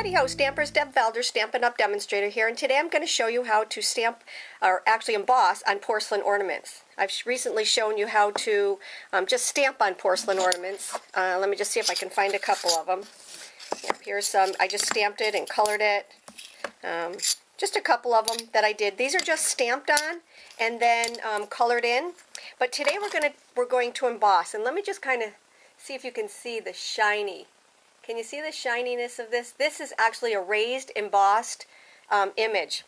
Heidi-ho, Stampers, Deb Valder, Stampin' Up! Demonstrator here, and today I'm going to show you how to stamp, or actually emboss, on porcelain ornaments. I've recently shown you how to just stamp on porcelain ornaments. Let me just see if I can find a couple of them. Here's some. I just stamped it and colored it. Just a couple of them that I did. These are just stamped on and then colored in. But today we're going to emboss, and let me just kind of see if you can see the shiny. Can you see the shininess of this? This is actually a raised, embossed image.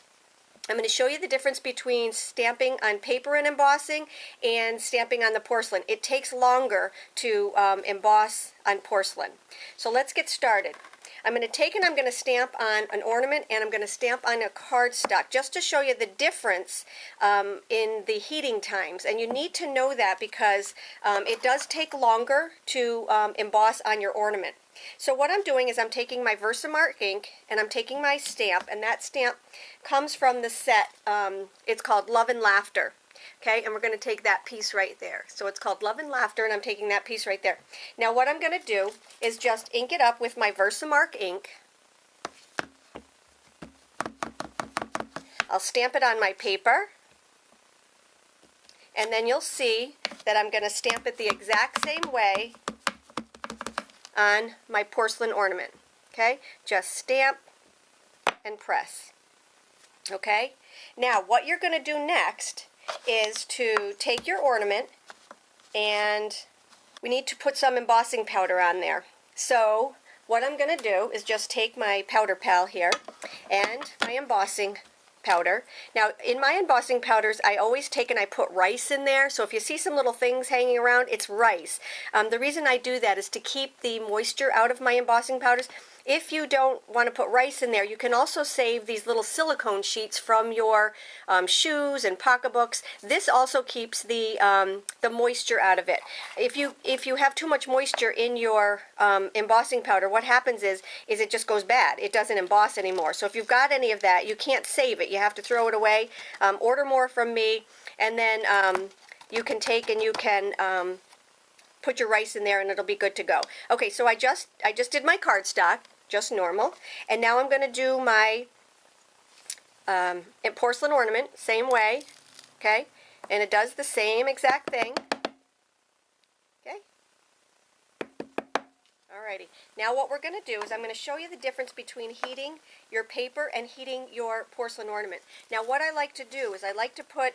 I'm going to show you the difference between stamping on paper and embossing and stamping on the porcelain. It takes longer to emboss on porcelain. So let's get started. I'm going to take and I'm going to stamp on an ornament, and I'm going to stamp on a cardstock just to show you the difference in the heating times. And you need to know that because it does take longer to emboss on your ornament. So what I'm doing is I'm taking my Versamark ink and I'm taking my stamp, and that stamp comes from the set, it's called Love and Laughter. Okay, and we're going to take that piece right there. So it's called Love and Laughter, and I'm taking that piece right there. Now what I'm going to do is just ink it up with my Versamark ink. I'll stamp it on my paper, and then you'll see that I'm going to stamp it the exact same way on my porcelain ornament. Okay, just stamp and press. Okay, now what you're going to do next is to take your ornament, and we need to put some embossing powder on there. So what I'm going to do is just take my powder pal here and my embossing powder. Now in my embossing powders I always take and I put rice in there, so if you see some little things hanging around, it's rice. The reason I do that is to keep the moisture out of my embossing powders. If you don't want to put rice in there, you can also save these little silicone sheets from your shoes and pocketbooks. This also keeps the moisture out of it. If you have too much moisture in your embossing powder, what happens is it just goes bad. It doesn't emboss anymore. So if you've got any of that, you can't save it. You have to throw it away. Order more from me, and then you can take and you can put your rice in there, and it'll be good to go. Okay, so I just did my cardstock, just normal, and now I'm going to do my porcelain ornament, same way, okay, and it does the same exact thing. Okay, alrighty. Now what we're going to do is I'm going to show you the difference between heating your paper and heating your porcelain ornament. Now what I like to do is I like to put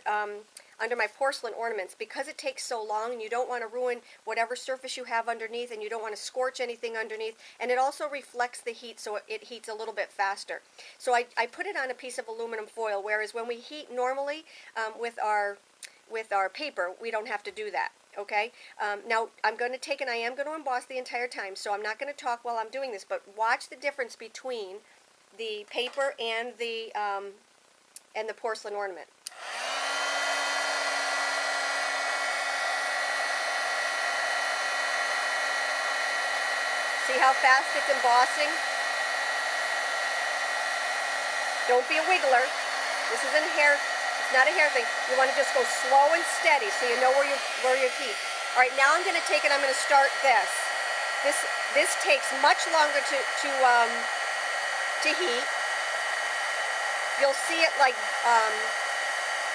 under my porcelain ornaments, because it takes so long and you don't want to ruin whatever surface you have underneath, and you don't want to scorch anything underneath, and it also reflects the heat, so it heats a little bit faster. So I put it on a piece of aluminum foil, whereas when we heat normally with our paper, we don't have to do that. Okay, now I'm going to take and I am going to emboss the entire time, so I'm not going to talk while I'm doing this, but watch the difference between the paper and the porcelain ornament. See how fast it's embossing? Don't be a wiggler. This isn't a hair. It's not a hair thing. You want to just go slow and steady so you know where your heat. All right, now I'm going to take it. I'm going to start this. This takes much longer to heat. You'll see it like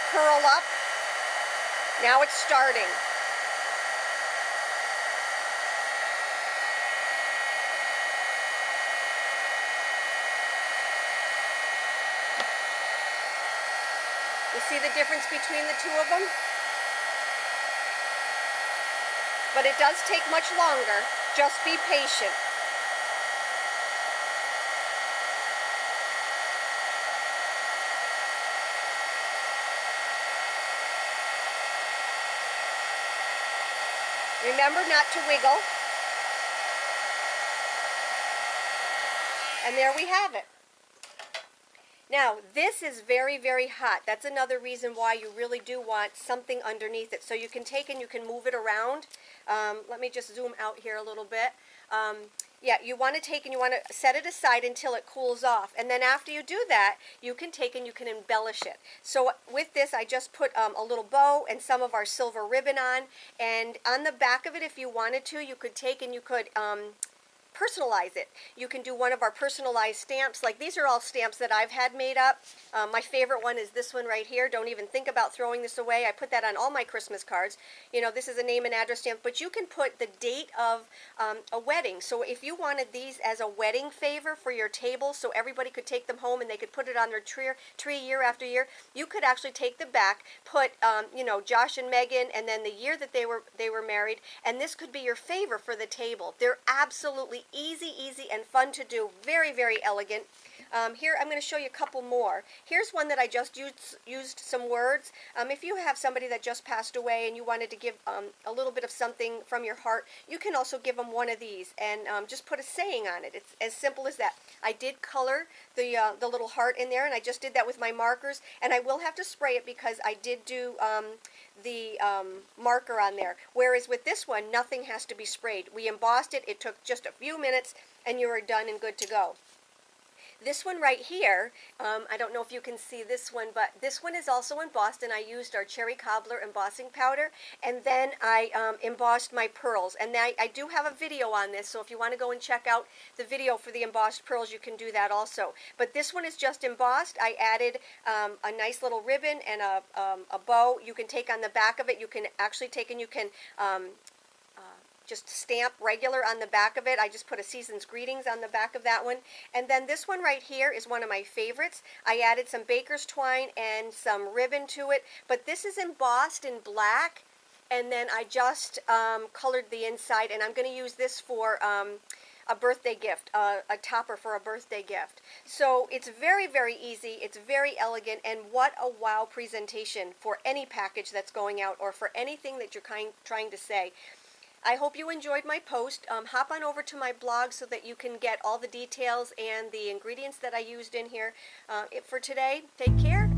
curl up. Now it's starting. You see the difference between the two of them? But it does take much longer. Just be patient. Remember not to wiggle. And there we have it. Now, this is very, very hot. That's another reason why you really do want something underneath it. So you can take and you can move it around. Let me just zoom out here a little bit. Yeah, you want to take and you want to set it aside until it cools off. And then after you do that, you can take and you can embellish it. So with this, I just put a little bow and some of our silver ribbon on. And on the back of it, if you wanted to, you could take and you could personalize it. You can do one of our personalized stamps. Like these are all stamps that I've had made up. My favorite one is this one right here. Don't even think about throwing this away. I put that on all my Christmas cards. You know, this is a name and address stamp, but you can put the date of a wedding. So if you wanted these as a wedding favor for your table, so everybody could take them home and they could put it on their tree year after year, you could actually take the back, put you know, Josh and Megan, and then the year that they were married, and this could be your favor for the table. They're absolutely easy and fun to do. Very, very elegant. Here I'm going to show you a couple more. Here's one that I just used some words. If you have somebody that just passed away and you wanted to give a little bit of something from your heart, you can also give them one of these and just put a saying on it. It's as simple as that. I did color the little heart in there, and I just did that with my markers, and I will have to spray it because I did do the marker on there. Whereas with this one, nothing has to be sprayed. We embossed it. It took just a few minutes, and you are done and good to go. This one right here, I don't know if you can see this one, but this one is also embossed, and I used our Cherry Cobbler embossing powder, and then I embossed my pearls. And I do have a video on this, so if you want to go and check out the video for the embossed pearls, you can do that also. But this one is just embossed. I added a nice little ribbon and a bow. You can take on the back of it. You can actually take and you can just stamp regular on the back of it. I just put a season's greetings on the back of that one. And then this one right here is one of my favorites. I added some baker's twine and some ribbon to it, but this is embossed in black, and then I just colored the inside, and I'm going to use this for a birthday gift, a topper for a birthday gift. So it's very, very easy, it's very elegant, and what a wow presentation for any package that's going out or for anything that you're trying to say. I hope you enjoyed my post. Hop on over to my blog so that you can get all the details and the ingredients that I used in here. For today, take care.